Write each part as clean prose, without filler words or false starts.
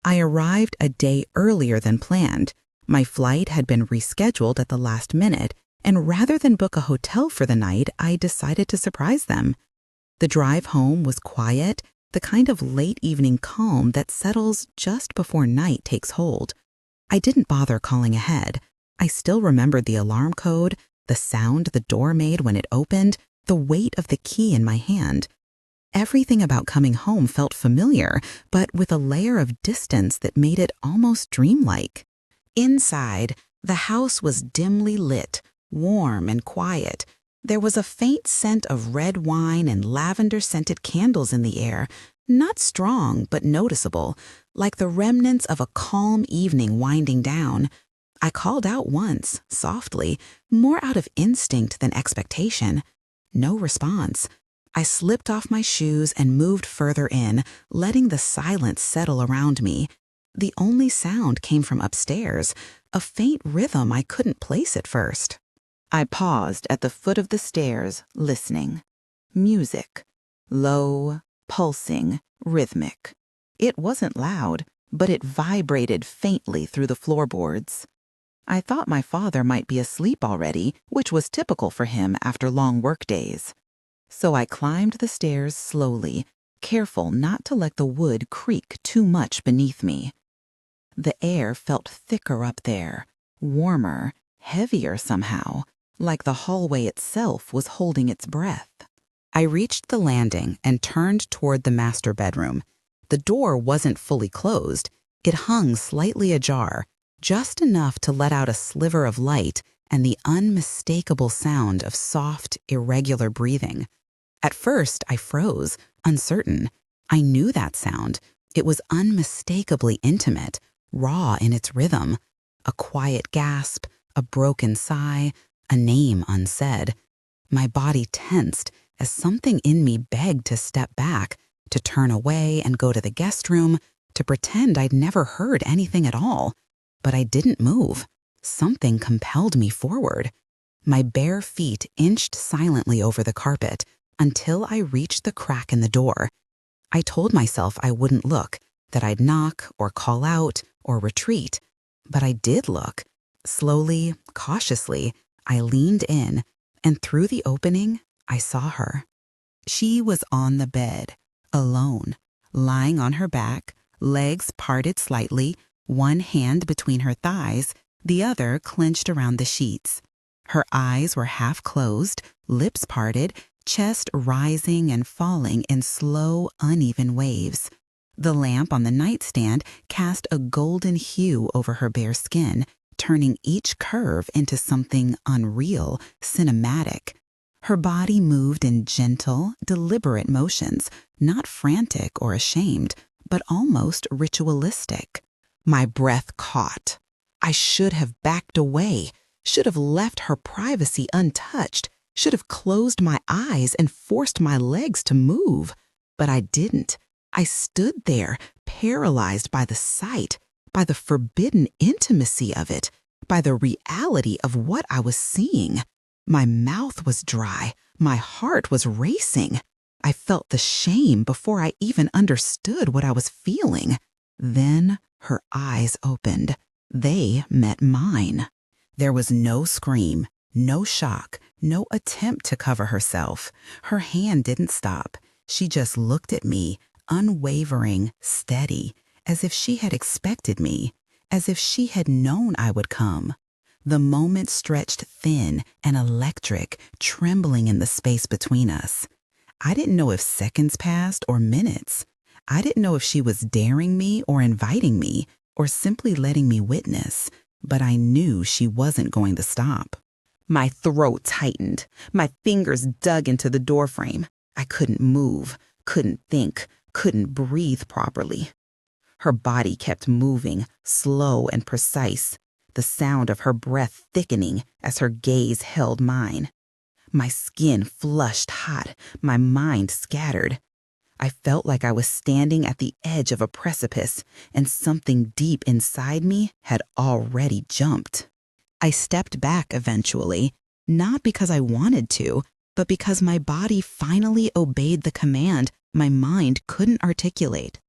I arrived a day earlier than planned. My flight had been rescheduled at the last minute, and rather than book a hotel for the night, I decided to surprise them. The drive home was quiet, the kind of late evening calm that settles just before night takes hold. I didn't bother calling ahead. I still remembered the alarm code, the sound the door made when it opened, the weight of the key in my hand. Everything about coming home felt familiar, but with a layer of distance that made it almost dreamlike. Inside, the house was dimly lit, warm and quiet. There was a faint scent of red wine and lavender-scented candles in the air, not strong but noticeable, like the remnants of a calm evening winding down. I called out once, softly, more out of instinct than expectation. No response. I slipped off my shoes and moved further in, letting the silence settle around me. The only sound came from upstairs, a faint rhythm I couldn't place at first. I paused at the foot of the stairs, listening. Music. Low, pulsing, rhythmic. It wasn't loud, but it vibrated faintly through the floorboards. I thought my father might be asleep already, which was typical for him after long workdays. So I climbed the stairs slowly, careful not to let the wood creak too much beneath me. The air felt thicker up there, warmer, heavier somehow, like the hallway itself was holding its breath. I reached the landing and turned toward the master bedroom. The door wasn't fully closed. It hung slightly ajar, just enough to let out a sliver of light and the unmistakable sound of soft, irregular breathing. At first, I froze, uncertain. I knew that sound. It was unmistakably intimate, raw in its rhythm. A quiet gasp, a broken sigh, a name unsaid. My body tensed as something in me begged to step back, to turn away and go to the guest room, to pretend I'd never heard anything at all. But I didn't move. Something compelled me forward. My bare feet inched silently over the carpet until I reached the crack in the door. I told myself I wouldn't look, that I'd knock or call out or retreat. But I did look. Slowly, cautiously, I leaned in, and through the opening, I saw her. She was on the bed, alone, lying on her back, legs parted slightly, one hand between her thighs, the other clenched around the sheets. Her eyes were half closed, lips parted, chest rising and falling in slow, uneven waves. The lamp on the nightstand cast a golden hue over her bare skin, turning each curve into something unreal, cinematic. Her body moved in gentle, deliberate motions, not frantic or ashamed, but almost ritualistic. My breath caught. I should have backed away, should have left her privacy untouched, should have closed my eyes and forced my legs to move. But I didn't. I stood there, paralyzed by the sight, by the forbidden intimacy of it, by the reality of what I was seeing. My mouth was dry. My heart was racing. I felt the shame before I even understood what I was feeling. Then her eyes opened. They met mine. There was no scream, no shock, no attempt to cover herself. Her hand didn't stop. She just looked at me, unwavering, steady, as if she had expected me, as if she had known I would come. The moment stretched thin and electric, trembling in the space between us. I didn't know if seconds passed or minutes. I didn't know if she was daring me or inviting me or simply letting me witness, but I knew she wasn't going to stop. My throat tightened. My fingers dug into the doorframe. I couldn't move, couldn't think, couldn't breathe properly. Her body kept moving, slow and precise, the sound of her breath thickening as her gaze held mine. My skin flushed hot, my mind scattered. I felt like I was standing at the edge of a precipice, and something deep inside me had already jumped. I stepped back eventually, not because I wanted to, but because my body finally obeyed the command my mind couldn't articulate.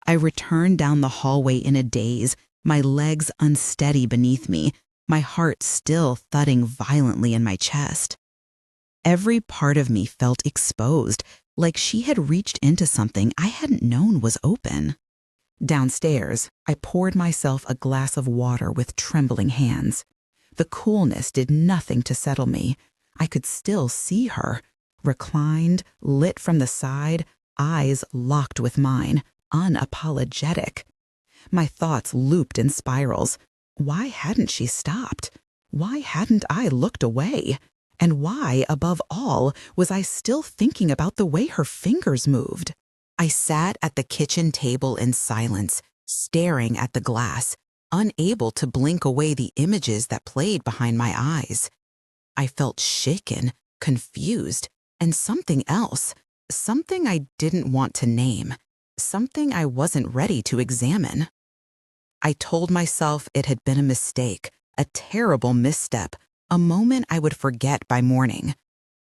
I returned down the hallway in a daze, my legs unsteady beneath me, my heart still thudding violently in my chest. Every part of me felt exposed, like she had reached into something I hadn't known was open. Downstairs, I poured myself a glass of water with trembling hands. The coolness did nothing to settle me. I could still see her, reclined, lit from the side, eyes locked with mine, unapologetic. My thoughts looped in spirals. Why hadn't she stopped? Why hadn't I looked away? And why, above all, was I still thinking about the way her fingers moved? I sat at the kitchen table in silence, staring at the glass, unable to blink away the images that played behind my eyes. I felt shaken, confused, and something else, something I didn't want to name, something I wasn't ready to examine. I told myself it had been a mistake, a terrible misstep, a moment I would forget by morning.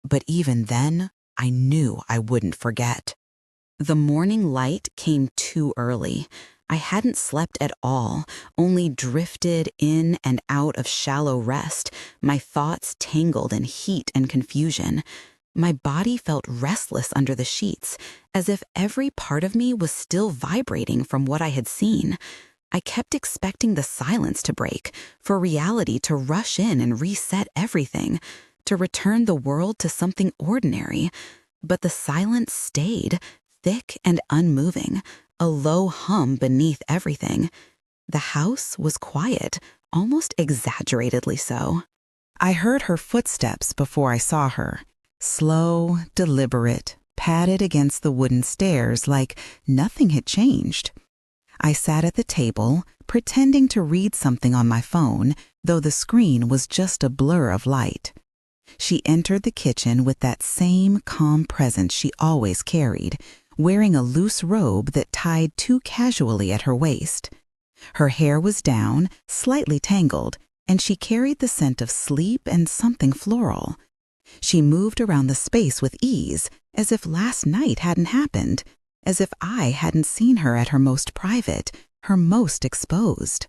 But even then, I knew I wouldn't forget. The morning light came too early. I hadn't slept at all, only drifted in and out of shallow rest, my thoughts tangled in heat and confusion. My body felt restless under the sheets, as if every part of me was still vibrating from what I had seen. I kept expecting the silence to break, for reality to rush in and reset everything, to return the world to something ordinary. But the silence stayed, thick and unmoving, a low hum beneath everything. The house was quiet, almost exaggeratedly so. I heard her footsteps before I saw her, slow, deliberate, padded against the wooden stairs like nothing had changed. I sat at the table, pretending to read something on my phone, though the screen was just a blur of light. She entered the kitchen with that same calm presence she always carried, wearing a loose robe that tied too casually at her waist. Her hair was down, slightly tangled, and she carried the scent of sleep and something floral. She moved around the space with ease, as if last night hadn't happened, as if I hadn't seen her at her most private, her most exposed.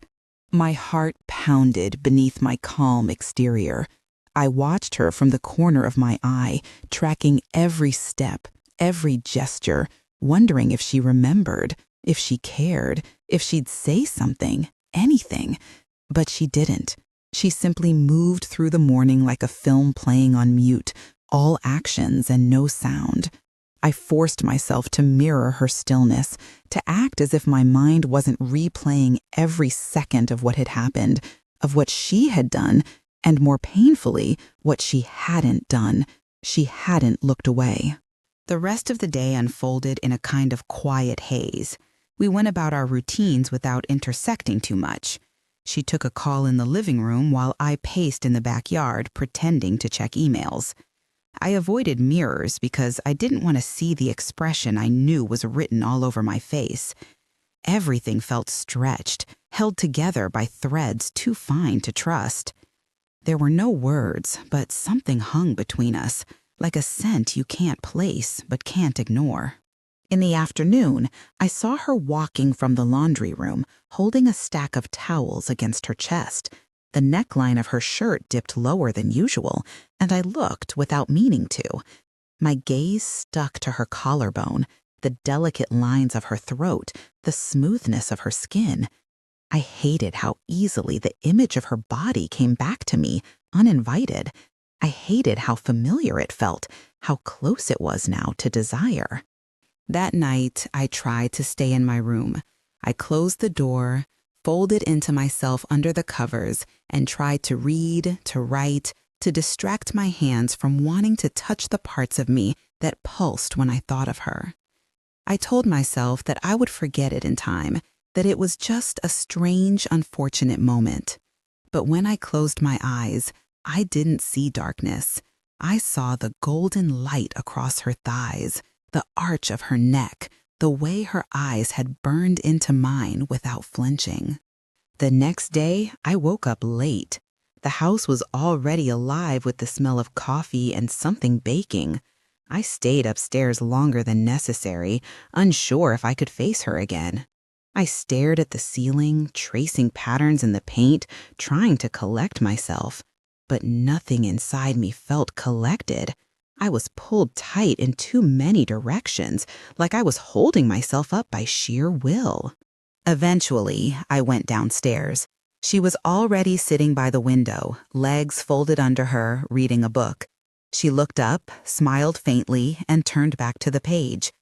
My heart pounded beneath my calm exterior. I watched her from the corner of my eye, tracking every step, every gesture, wondering if she remembered, if she cared, if she'd say something, anything. But she didn't. She simply moved through the morning like a film playing on mute, all actions and no sound. I forced myself to mirror her stillness, to act as if my mind wasn't replaying every second of what had happened, of what she had done, and more painfully, what she hadn't done. She hadn't looked away. The rest of the day unfolded in a kind of quiet haze. We went about our routines without intersecting too much. She took a call in the living room while I paced in the backyard, pretending to check emails. I avoided mirrors because I didn't want to see the expression I knew was written all over my face. Everything felt stretched, held together by threads too fine to trust. There were no words, but something hung between us, like a scent you can't place but can't ignore. In the afternoon, I saw her walking from the laundry room, holding a stack of towels against her chest. The neckline of her shirt dipped lower than usual, and I looked without meaning to. My gaze stuck to her collarbone, the delicate lines of her throat, the smoothness of her skin. I hated how easily the image of her body came back to me, uninvited. I hated how familiar it felt, how close it was now to desire. That night, I tried to stay in my room. I closed the door, folded into myself under the covers, and tried to read, to write, to distract my hands from wanting to touch the parts of me that pulsed when I thought of her. I told myself that I would forget it in time, that it was just a strange, unfortunate moment. But when I closed my eyes, I didn't see darkness. I saw the golden light across her thighs, the arch of her neck, the way her eyes had burned into mine without flinching. The next day, I woke up late. The house was already alive with the smell of coffee and something baking. I stayed upstairs longer than necessary, unsure if I could face her again. I stared at the ceiling, tracing patterns in the paint, trying to collect myself. But nothing inside me felt collected. I was pulled tight in too many directions, like I was holding myself up by sheer will. Eventually, I went downstairs. She was already sitting by the window, legs folded under her, reading a book. She looked up, smiled faintly, and turned back to the page.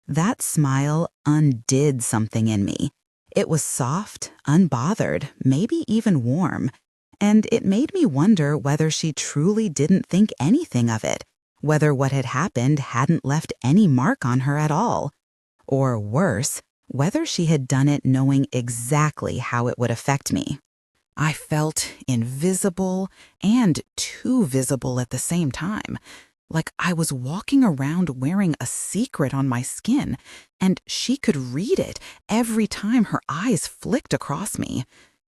That smile undid something in me. It was soft, unbothered, maybe even warm, and it made me wonder whether she truly didn't think anything of it, whether what had happened hadn't left any mark on her at all. Or worse, whether she had done it knowing exactly how it would affect me. I felt invisible and too visible at the same time, like I was walking around wearing a secret on my skin, and she could read it every time her eyes flicked across me.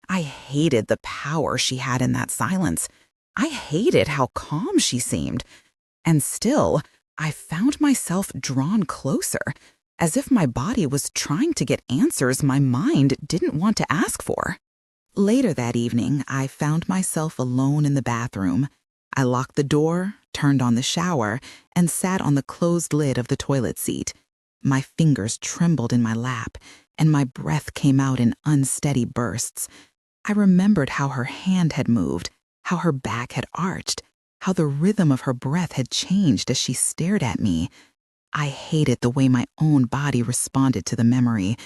I hated the power she had in that silence. I hated how calm she seemed. And still, I found myself drawn closer, as if my body was trying to get answers my mind didn't want to ask for. Later that evening, I found myself alone in the bathroom. I locked the door, turned on the shower, and sat on the closed lid of the toilet seat. My fingers trembled in my lap, and my breath came out in unsteady bursts. I remembered how her hand had moved, how her back had arched, how the rhythm of her breath had changed as she stared at me. I hated the way my own body responded to the memory,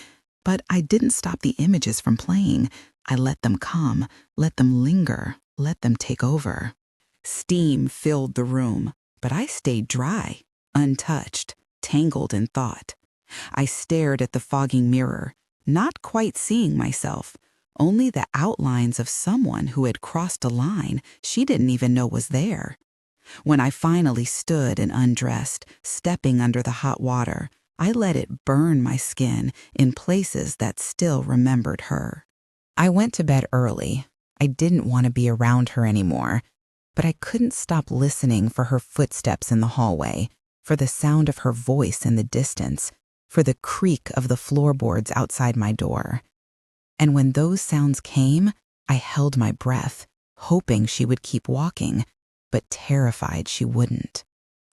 but I didn't stop the images from playing. I let them come, let them linger, let them take over. Steam filled the room, but I stayed dry, untouched, tangled in thought. I stared at the fogging mirror, not quite seeing myself, only the outlines of someone who had crossed a line she didn't even know was there. When I finally stood and undressed, stepping under the hot water, I let it burn my skin in places that still remembered her. I went to bed early. I didn't want to be around her anymore, but I couldn't stop listening for her footsteps in the hallway, for the sound of her voice in the distance, for the creak of the floorboards outside my door. And when those sounds came, I held my breath, hoping she would keep walking, but terrified she wouldn't.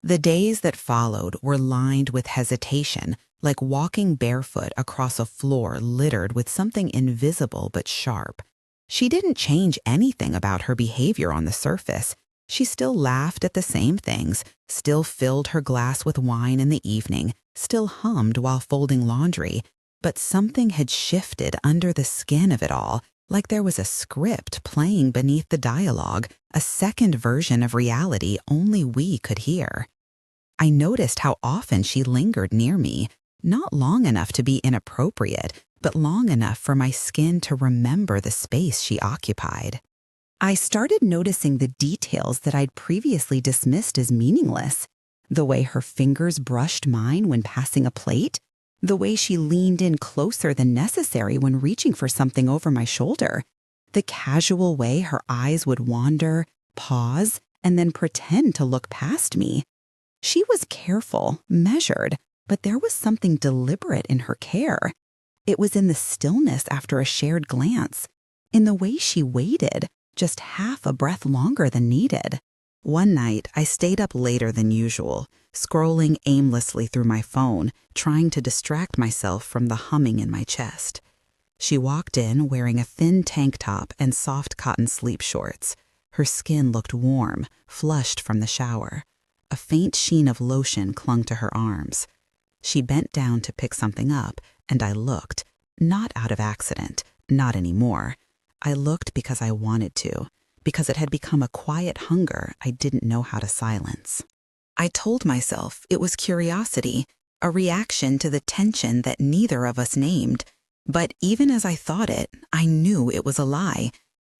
The days that followed were lined with hesitation, like walking barefoot across a floor littered with something invisible but sharp. She didn't change anything about her behavior on the surface. She still laughed at the same things, still filled her glass with wine in the evening, still hummed while folding laundry, but something had shifted under the skin of it all, like there was a script playing beneath the dialogue, a second version of reality only we could hear. I noticed how often she lingered near me, not long enough to be inappropriate, but long enough for my skin to remember the space she occupied. I started noticing the details that I'd previously dismissed as meaningless. The way her fingers brushed mine when passing a plate, the way she leaned in closer than necessary when reaching for something over my shoulder, the casual way her eyes would wander, pause, and then pretend to look past me. She was careful, measured, but there was something deliberate in her care. It was in the stillness after a shared glance, in the way she waited, just half a breath longer than needed. One night, I stayed up later than usual, scrolling aimlessly through my phone, trying to distract myself from the humming in my chest. She walked in wearing a thin tank top and soft cotton sleep shorts. Her skin looked warm, flushed from the shower. A faint sheen of lotion clung to her arms. She bent down to pick something up, and I looked, not out of accident, not anymore. I looked because I wanted to, because it had become a quiet hunger I didn't know how to silence. I told myself it was curiosity, a reaction to the tension that neither of us named. But even as I thought it, I knew it was a lie.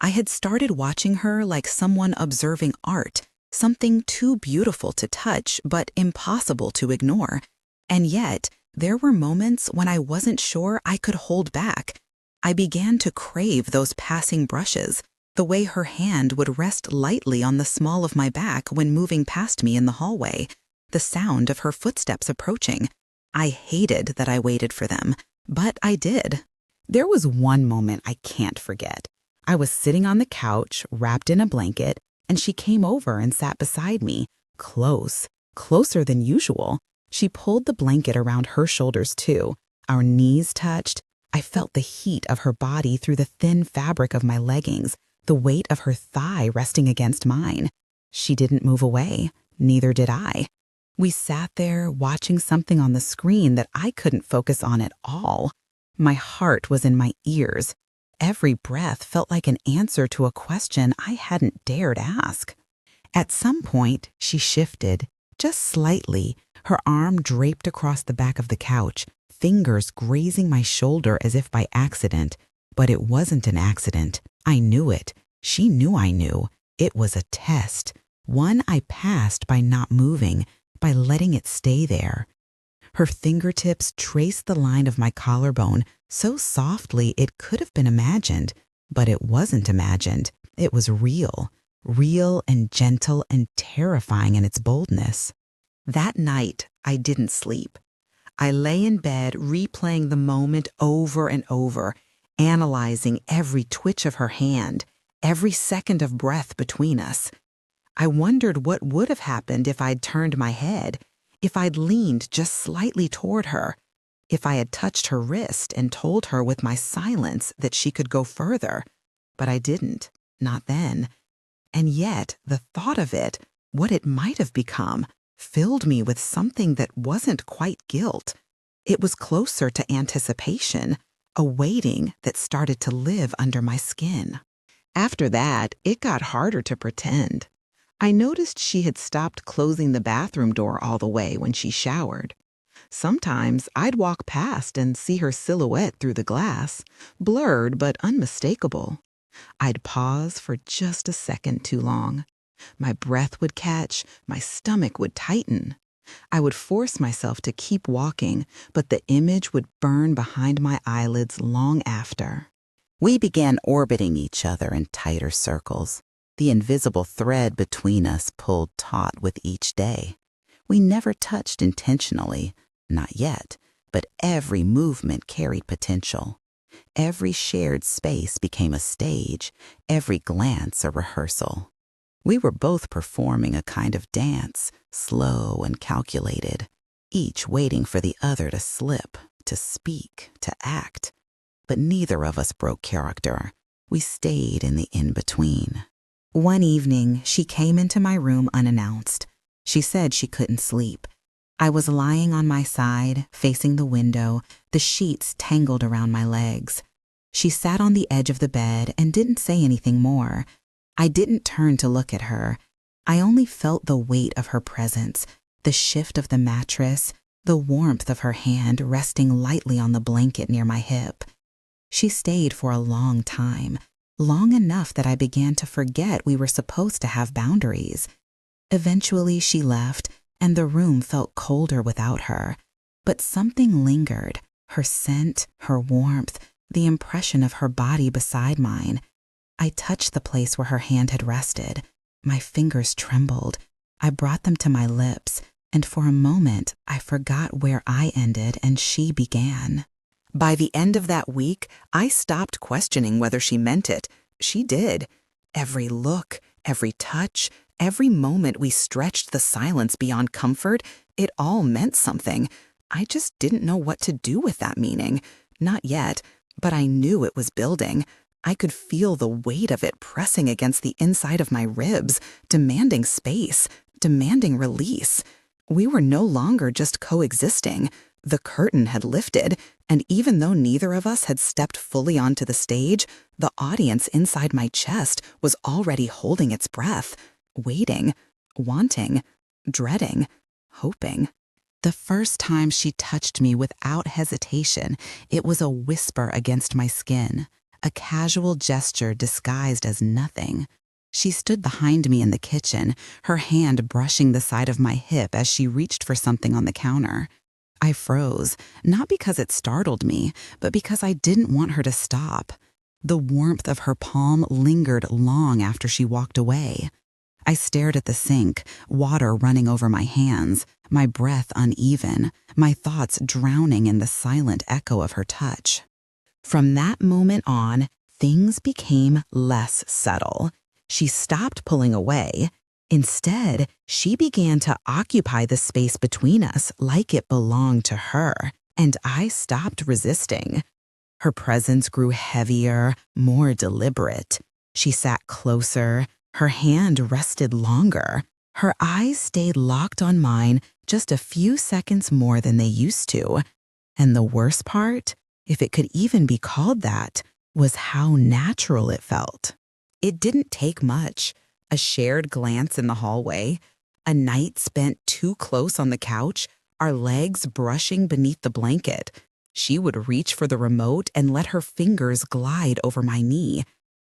I had started watching her like someone observing art, something too beautiful to touch but impossible to ignore. And yet, there were moments when I wasn't sure I could hold back. I began to crave those passing brushes, the way her hand would rest lightly on the small of my back when moving past me in the hallway, the sound of her footsteps approaching. I hated that I waited for them, but I did. There was one moment I can't forget. I was sitting on the couch, wrapped in a blanket, and she came over and sat beside me, closer than usual. She pulled the blanket around her shoulders too. Our knees touched. I felt the heat of her body through the thin fabric of my leggings, the weight of her thigh resting against mine. She didn't move away. Neither did I. We sat there watching something on the screen that I couldn't focus on at all. My heart was in my ears. Every breath felt like an answer to a question I hadn't dared ask. At some point, she shifted, just slightly, her arm draped across the back of the couch, fingers grazing my shoulder as if by accident. But it wasn't an accident. I knew it. She knew I knew. It was a test, one I passed by not moving, by letting it stay there. Her fingertips traced the line of my collarbone so softly it could have been imagined, but it wasn't imagined. It was real and gentle and terrifying in its boldness. That night, I didn't sleep. I lay in bed replaying the moment over and over, analyzing every twitch of her hand, every second of breath between us. I wondered what would have happened if I'd turned my head, if I'd leaned just slightly toward her, if I had touched her wrist and told her with my silence that she could go further. But I didn't, not then. And yet, the thought of it, what it might have become, filled me with something that wasn't quite guilt. It was closer to anticipation, a waiting that started to live under my skin. After that, it got harder to pretend. I noticed she had stopped closing the bathroom door all the way when she showered. Sometimes I'd walk past and see her silhouette through the glass, blurred but unmistakable. I'd pause for just a second too long. My breath would catch, my stomach would tighten. I would force myself to keep walking, but the image would burn behind my eyelids long after. We began orbiting each other in tighter circles. The invisible thread between us pulled taut with each day. We never touched intentionally, not yet, but every movement carried potential. Every shared space became a stage, every glance a rehearsal. We were both performing a kind of dance, slow and calculated, each waiting for the other to slip, to speak, to act. But neither of us broke character. We stayed in the in-between. One evening, she came into my room unannounced. She said she couldn't sleep. I was lying on my side, facing the window, the sheets tangled around my legs. She sat on the edge of the bed and didn't say anything more. I didn't turn to look at her. I only felt the weight of her presence, the shift of the mattress, the warmth of her hand resting lightly on the blanket near my hip. She stayed for a long time. Long enough that I began to forget we were supposed to have boundaries. Eventually she left, and the room felt colder without her. But something lingered, her scent, her warmth, the impression of her body beside mine. I touched the place where her hand had rested. My fingers trembled. I brought them to my lips, and for a moment I forgot where I ended and she began. By the end of that week, I stopped questioning whether she meant it. She did. Every look, every touch, every moment we stretched the silence beyond comfort, it all meant something. I just didn't know what to do with that meaning. Not yet, but I knew it was building. I could feel the weight of it pressing against the inside of my ribs, demanding space, demanding release. We were no longer just coexisting. The curtain had lifted, and even though neither of us had stepped fully onto the stage, the audience inside my chest was already holding its breath, waiting, wanting, dreading, hoping. The first time she touched me without hesitation, it was a whisper against my skin, a casual gesture disguised as nothing. She stood behind me in the kitchen, her hand brushing the side of my hip as she reached for something on the counter. I froze, not because it startled me, but because I didn't want her to stop. The warmth of her palm lingered long after she walked away. I stared at the sink, water running over my hands, my breath uneven, my thoughts drowning in the silent echo of her touch. From that moment on, things became less subtle. She stopped pulling away. Instead, she began to occupy the space between us like it belonged to her, and I stopped resisting. Her presence grew heavier, more deliberate. She sat closer, her hand rested longer. Her eyes stayed locked on mine just a few seconds more than they used to. And the worst part, if it could even be called that, was how natural it felt. It didn't take much. A shared glance in the hallway, a night spent too close on the couch, our legs brushing beneath the blanket. She would reach for the remote and let her fingers glide over my knee.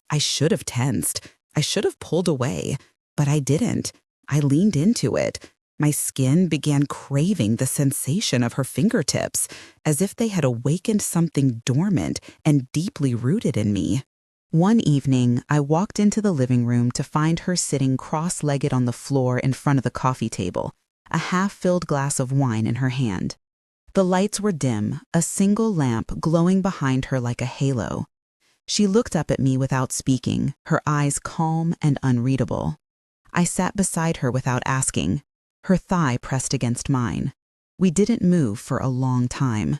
I should have tensed. I should have pulled away, but I didn't. I leaned into it. My skin began craving the sensation of her fingertips, as if they had awakened something dormant and deeply rooted in me. One evening, I walked into the living room to find her sitting cross-legged on the floor in front of the coffee table, a half-filled glass of wine in her hand. The lights were dim, a single lamp glowing behind her like a halo. She looked up at me without speaking, her eyes calm and unreadable. I sat beside her without asking, her thigh pressed against mine. We didn't move for a long time.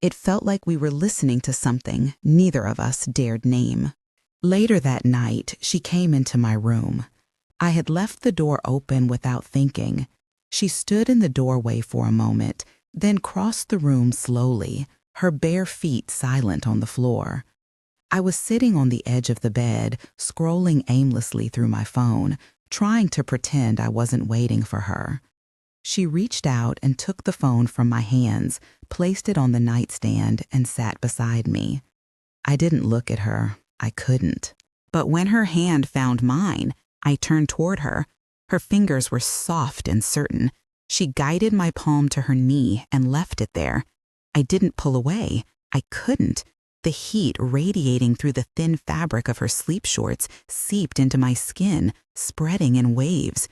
It felt like we were listening to something neither of us dared name. Later that night, she came into my room. I had left the door open without thinking. She stood in the doorway for a moment, then crossed the room slowly, her bare feet silent on the floor. I was sitting on the edge of the bed, scrolling aimlessly through my phone, trying to pretend I wasn't waiting for her. She reached out and took the phone from my hands, placed it on the nightstand, and sat beside me. I didn't look at her. I couldn't. But when her hand found mine, I turned toward her. Her fingers were soft and certain. She guided my palm to her knee and left it there. I didn't pull away. I couldn't. The heat radiating through the thin fabric of her sleep shorts seeped into my skin, spreading in waves.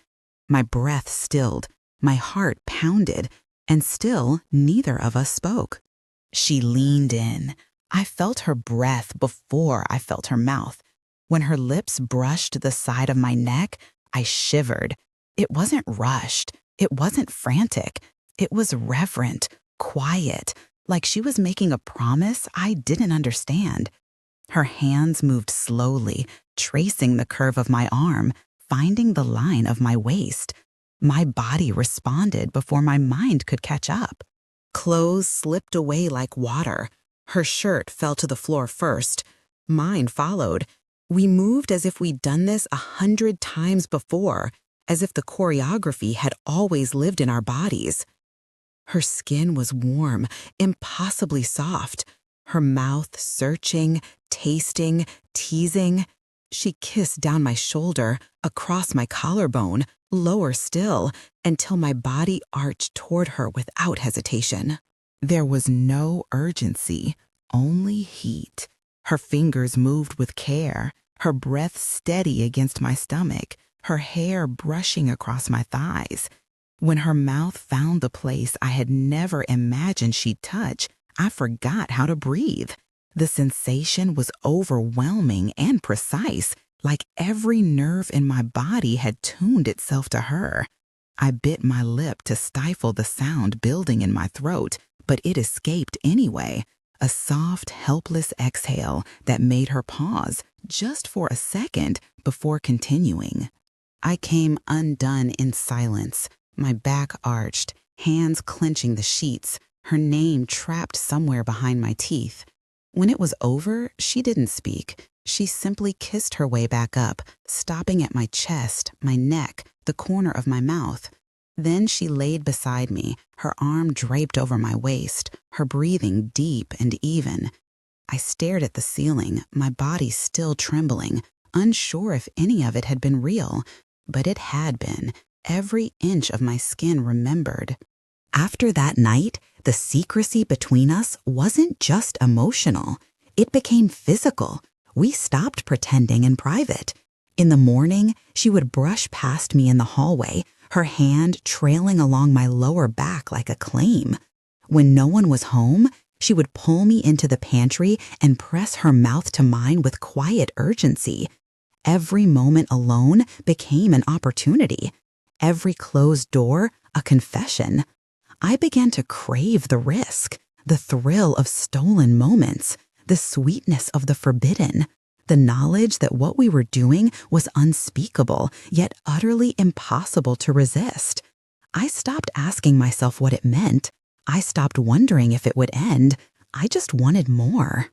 My breath stilled. My heart pounded. And still, neither of us spoke. She leaned in. I felt her breath before I felt her mouth. When her lips brushed the side of my neck, I shivered. It wasn't rushed. It wasn't frantic. It was reverent, quiet, like she was making a promise I didn't understand. Her hands moved slowly, tracing the curve of my arm, finding the line of my waist. My body responded before my mind could catch up. Clothes slipped away like water. Her shirt fell to the floor first. Mine followed. We moved as if we'd done this 100 times before, as if the choreography had always lived in our bodies. Her skin was warm, impossibly soft. Her mouth searching, tasting, teasing. She kissed down my shoulder, across my collarbone, lower still, until my body arched toward her without hesitation. There was no urgency, only heat. Her fingers moved with care, her breath steady against my stomach, her hair brushing across my thighs. When her mouth found the place I had never imagined she'd touch, I forgot how to breathe. The sensation was overwhelming and precise, like every nerve in my body had tuned itself to her. I bit my lip to stifle the sound building in my throat, but it escaped anyway, a soft, helpless exhale that made her pause just for a second before continuing. I came undone in silence, my back arched, hands clenching the sheets, her name trapped somewhere behind my teeth. When it was over, she didn't speak. She simply kissed her way back up, stopping at my chest, my neck, the corner of my mouth. Then she laid beside me, her arm draped over my waist, her breathing deep and even. I stared at the ceiling, my body still trembling, unsure if any of it had been real. But it had been. Every inch of my skin remembered. After that night, the secrecy between us wasn't just emotional. It became physical. We stopped pretending in private. In the morning, she would brush past me in the hallway, her hand trailing along my lower back like a claim. When no one was home, She would pull me into the pantry and press her mouth to mine with quiet urgency. Every moment alone became an opportunity. Every closed door, a confession. I began to crave the risk, the thrill of stolen moments, the sweetness of the forbidden, the knowledge that what we were doing was unspeakable, yet utterly impossible to resist. I stopped asking myself what it meant. I stopped wondering if it would end. I just wanted more.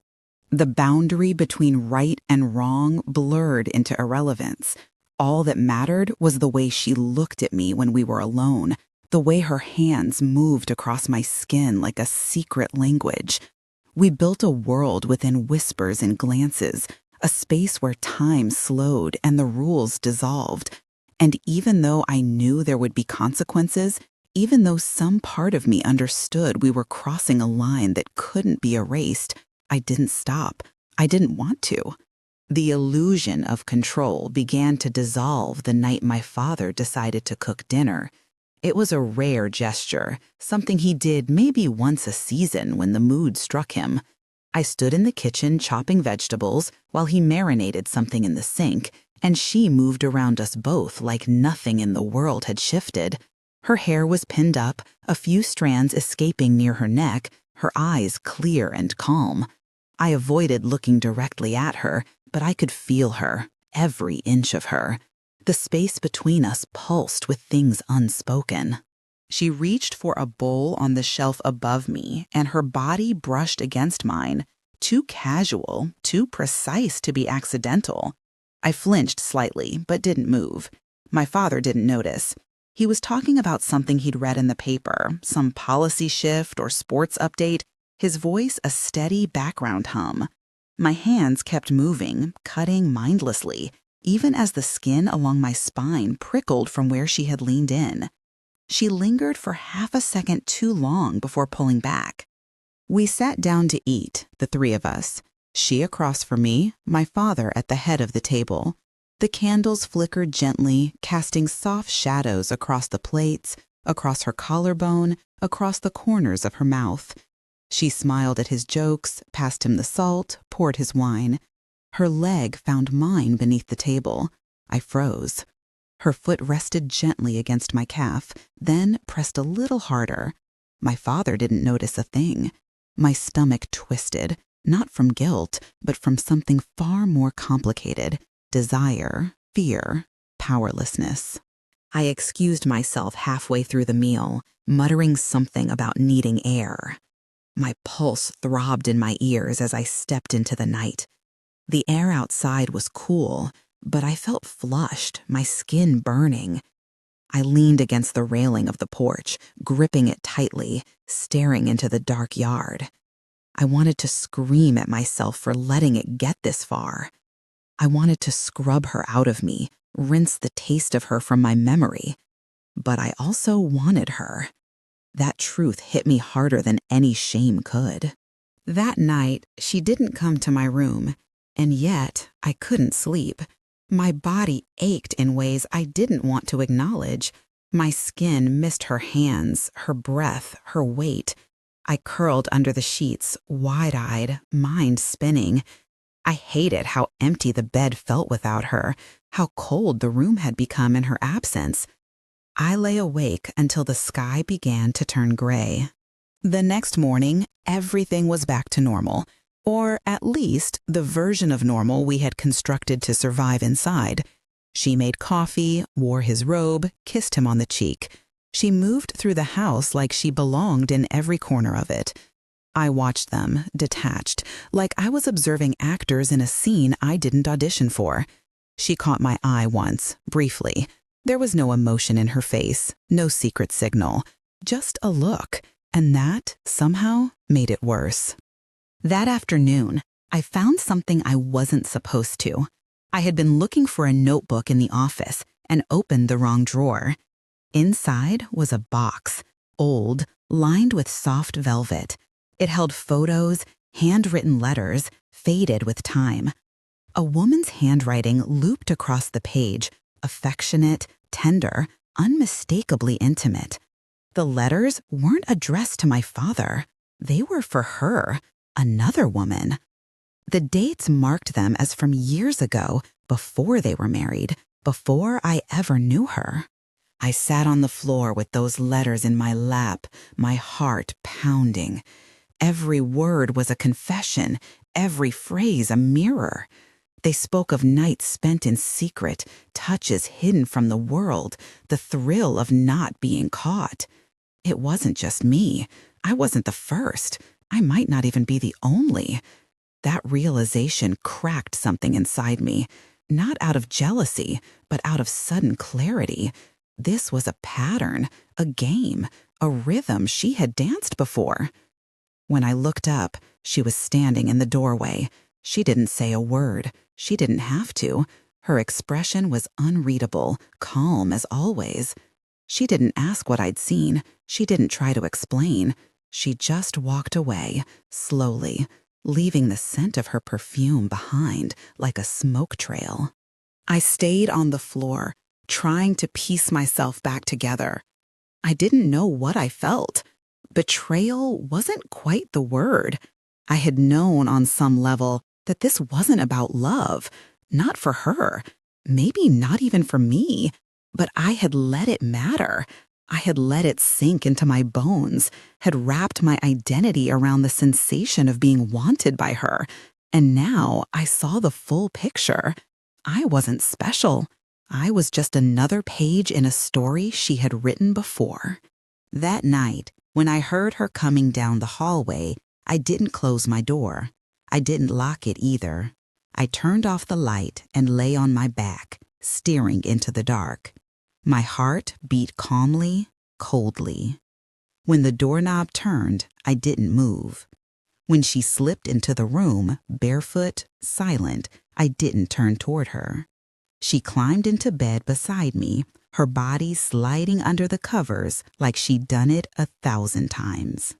The boundary between right and wrong blurred into irrelevance. All that mattered was the way she looked at me when we were alone, the way her hands moved across my skin like a secret language. We built a world within whispers and glances, a space where time slowed and the rules dissolved. And even though I knew there would be consequences, even though some part of me understood we were crossing a line that couldn't be erased, I didn't stop. I didn't want to. The illusion of control began to dissolve the night my father decided to cook dinner. It was a rare gesture, something he did maybe once a season when the mood struck him. I stood in the kitchen chopping vegetables while he marinated something in the sink, and she moved around us both like nothing in the world had shifted. Her hair was pinned up, a few strands escaping near her neck, her eyes clear and calm. I avoided looking directly at her, but I could feel her, every inch of her. The space between us pulsed with things unspoken. She reached for a bowl on the shelf above me, and her body brushed against mine, too casual, too precise to be accidental. I flinched slightly, but didn't move. My father didn't notice. He was talking about something he'd read in the paper, some policy shift or sports update, his voice a steady background hum. My hands kept moving, cutting mindlessly, even as the skin along my spine prickled from where she had leaned in. She lingered for half a second too long before pulling back. We sat down to eat, the three of us. She across from me, my father at the head of the table. The candles flickered gently, casting soft shadows across the plates, across her collarbone, across the corners of her mouth. She smiled at his jokes, passed him the salt, poured his wine. Her leg found mine beneath the table. I froze. Her foot rested gently against my calf, then pressed a little harder. My father didn't notice a thing. My stomach twisted, not from guilt, but from something far more complicated. Desire, fear, powerlessness. I excused myself halfway through the meal, muttering something about needing air. My pulse throbbed in my ears as I stepped into the night. The air outside was cool, but I felt flushed, my skin burning. I leaned against the railing of the porch, gripping it tightly, staring into the dark yard. I wanted to scream at myself for letting it get this far. I wanted to scrub her out of me, rinse the taste of her from my memory. But I also wanted her. That truth hit me harder than any shame could. That night, she didn't come to my room, and yet I couldn't sleep. My body ached in ways I didn't want to acknowledge. My skin missed her hands, her breath, her weight. I curled under the sheets, wide-eyed, mind spinning. I hated how empty the bed felt without her, how cold the room had become in her absence. I lay awake until the sky began to turn gray. The next morning, everything was back to normal, or at least the version of normal we had constructed to survive inside. She made coffee, wore his robe, kissed him on the cheek. She moved through the house like she belonged in every corner of it. I watched them, detached, like I was observing actors in a scene I didn't audition for. She caught my eye once, briefly. There was no emotion in her face, no secret signal, just a look, and that, somehow, made it worse. That afternoon, I found something I wasn't supposed to. I had been looking for a notebook in the office and opened the wrong drawer. Inside was a box, old, lined with soft velvet. It held photos, handwritten letters, faded with time. A woman's handwriting looped across the page, affectionate, tender, unmistakably intimate. The letters weren't addressed to my father. they were for her, another woman. The dates marked them as from years ago, before they were married, before I ever knew her. I sat on the floor with those letters in my lap, my heart pounding. Every word was a confession, every phrase a mirror. They spoke of nights spent in secret, touches hidden from the world, the thrill of not being caught. It wasn't just me. I wasn't the first. I might not even be the only. That realization cracked something inside me, not out of jealousy, but out of sudden clarity. This was a pattern, a game, a rhythm she had danced before. When I looked up, she was standing in the doorway. She didn't say a word. She didn't have to. Her expression was unreadable, calm as always. She didn't ask what I'd seen. She didn't try to explain. She just walked away, slowly, leaving the scent of her perfume behind like a smoke trail. I stayed on the floor, trying to piece myself back together. I didn't know what I felt. Betrayal wasn't quite the word. I had known on some level that this wasn't about love, not for her, maybe not even for me, but I had let it matter. I had let it sink into my bones, had wrapped my identity around the sensation of being wanted by her, and now I saw the full picture. I wasn't special. I was just another page in a story she had written before. That night, when I heard her coming down the hallway, I didn't close my door. I didn't lock it either. I turned off the light and lay on my back, staring into the dark. My heart beat calmly, coldly. When the doorknob turned, I didn't move. When she slipped into the room, barefoot, silent, I didn't turn toward her. She climbed into bed beside me, her body sliding under the covers like she'd done it 1,000 times.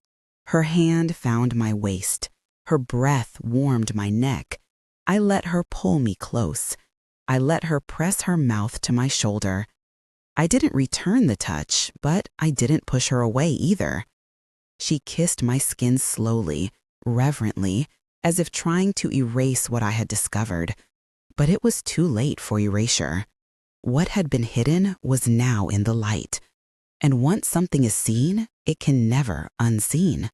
Her hand found my waist. Her breath warmed my neck. I let her pull me close. I let her press her mouth to my shoulder. I didn't return the touch, but I didn't push her away either. She kissed my skin slowly, reverently, as if trying to erase what I had discovered. But it was too late for erasure. What had been hidden was now in the light. And once something is seen, it can never unseen.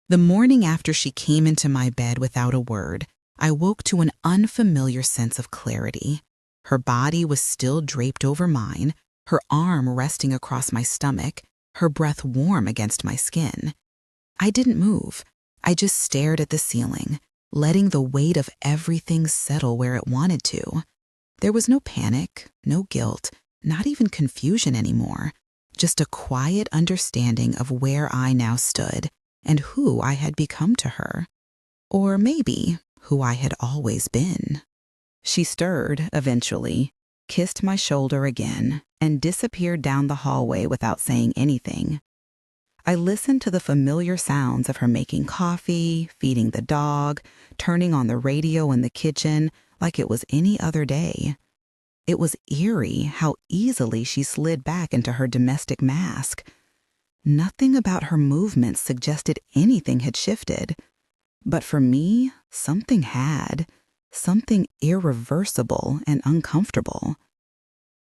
The morning after she came into my bed without a word, I woke to an unfamiliar sense of clarity. Her body was still draped over mine, her arm resting across my stomach, her breath warm against my skin. I didn't move. I just stared at the ceiling, letting the weight of everything settle where it wanted to. There was no panic, no guilt, not even confusion anymore, just a quiet understanding of where I now stood and who I had become to her. Or maybe who I had always been. She stirred eventually, kissed my shoulder again, and disappeared down the hallway without saying anything. I listened to the familiar sounds of her making coffee, feeding the dog, turning on the radio in the kitchen like it was any other day. It was eerie how easily she slid back into her domestic mask. Nothing about her movements suggested anything had shifted. But for me, something had. Something irreversible and uncomfortable.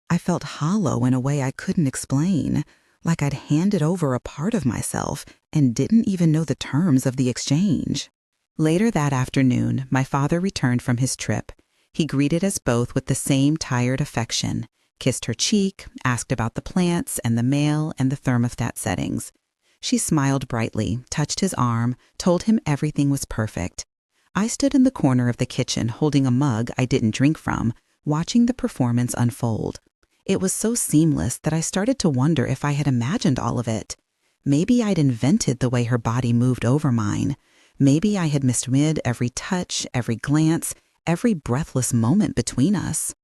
I felt hollow in a way I couldn't explain, like I'd handed over a part of myself and didn't even know the terms of the exchange. Later that afternoon, my father returned from his trip. He greeted us both with the same tired affection, kissed her cheek, asked about the plants and the mail and the thermostat settings. She smiled brightly, touched his arm, told him everything was perfect. I stood in the corner of the kitchen holding a mug I didn't drink from, watching the performance unfold. It was so seamless that I started to wonder if I had imagined all of it. Maybe I'd invented the way her body moved over mine. Maybe I had misread every touch, every glance, every breathless moment between us.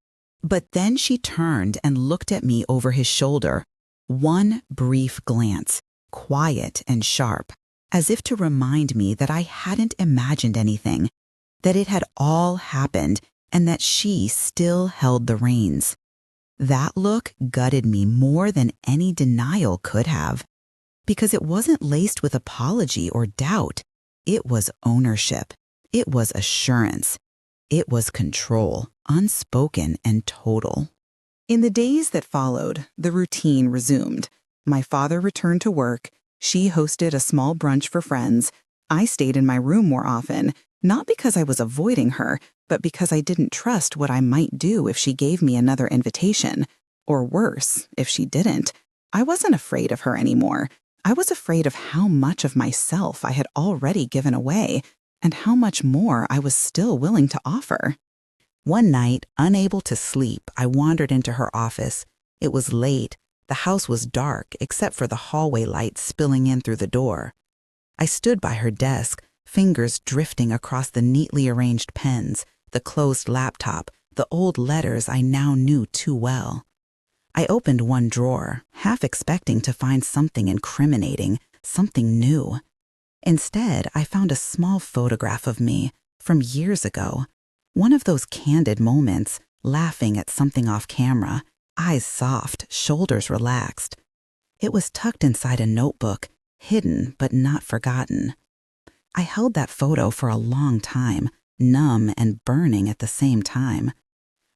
But then she turned and looked at me over his shoulder. One brief glance, quiet and sharp, as if to remind me that I hadn't imagined anything, that it had all happened, and that she still held the reins. That look gutted me more than any denial could have. because it wasn't laced with apology or doubt. It was ownership. It was assurance. It was control, unspoken and total. In the days that followed, the routine resumed. My father returned to work. She hosted a small brunch for friends. I stayed in my room more often, not because I was avoiding her, but because I didn't trust what I might do if she gave me another invitation. Or worse, if she didn't. I wasn't afraid of her anymore. I was afraid of how much of myself I had already given away, and how much more I was still willing to offer. One night, unable to sleep, I wandered into her office. It was late. The house was dark, except for the hallway light spilling in through the door. I stood by her desk, fingers drifting across the neatly arranged pens, the closed laptop, the old letters I now knew too well. I opened one drawer, half expecting to find something incriminating, something new. Instead, I found a small photograph of me from years ago. One of those candid moments, laughing at something off camera, eyes soft, shoulders relaxed. It was tucked inside a notebook, hidden but not forgotten. I held that photo for a long time, numb and burning at the same time.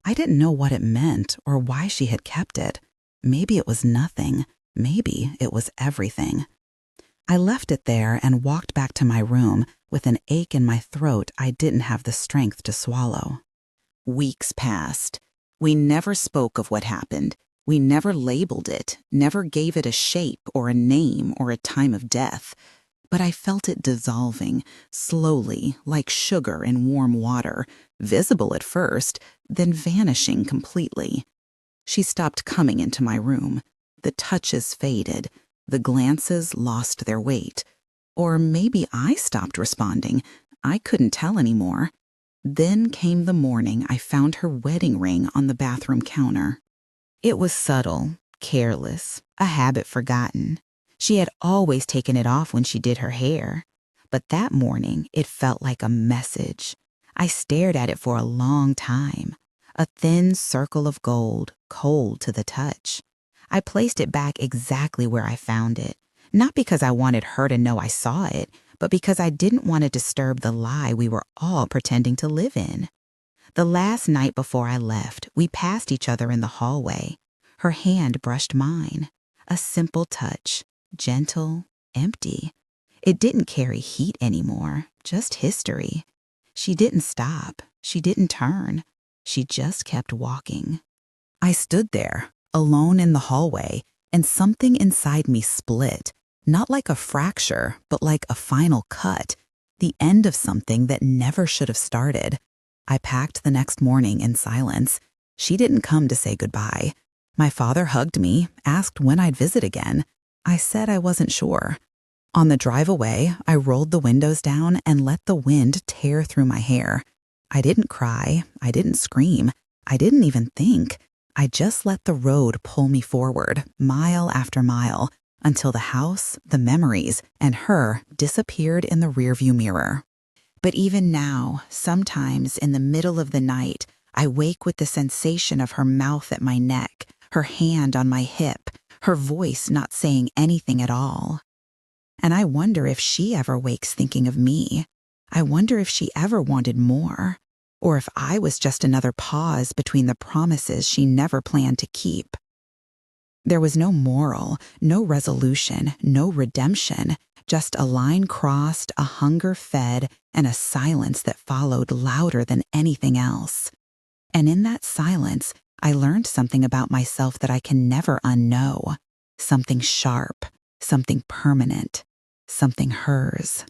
I didn't know what it meant or why she had kept it. Maybe it was nothing. Maybe it was everything. I left it there and walked back to my room with an ache in my throat I didn't have the strength to swallow. Weeks passed. We never spoke of what happened. We never labeled it, never gave it a shape or a name or a time of death. But I felt it dissolving, slowly, like sugar in warm water, visible at first, then vanishing completely. She stopped coming into my room. The touches faded. The glances lost their weight. Or maybe I stopped responding. I couldn't tell anymore. Then came the morning I found her wedding ring on the bathroom counter. It was subtle, careless, a habit forgotten. She had always taken it off when she did her hair. But that morning, it felt like a message. I stared at it for a long time. A thin circle of gold, cold to the touch. I placed it back exactly where I found it. Not because I wanted her to know I saw it, but because I didn't want to disturb the lie we were all pretending to live in. The last night before I left, we passed each other in the hallway. Her hand brushed mine. A simple touch. Gentle, empty. It didn't carry heat anymore, just history. She didn't stop. She didn't turn. She just kept walking. I stood there, alone in the hallway, and something inside me split, not like a fracture, but like a final cut, the end of something that never should have started. I packed the next morning in silence. She didn't come to say goodbye. My father hugged me, asked when I'd visit again. I said I wasn't sure. On the drive away, I rolled the windows down and let the wind tear through my hair. I didn't cry. I didn't scream. I didn't even think. I just let the road pull me forward, mile after mile, until the house, the memories, and her disappeared in the rearview mirror. But even now, sometimes in the middle of the night, I wake with the sensation of her mouth at my neck, her hand on my hip, her voice not saying anything at all. And I wonder if she ever wakes thinking of me. I wonder if she ever wanted more, or if I was just another pause between the promises she never planned to keep. There was no moral, no resolution, no redemption, just a line crossed, a hunger fed, and a silence that followed louder than anything else. And in that silence, I learned something about myself that I can never unknow. Something sharp, something permanent, something hers.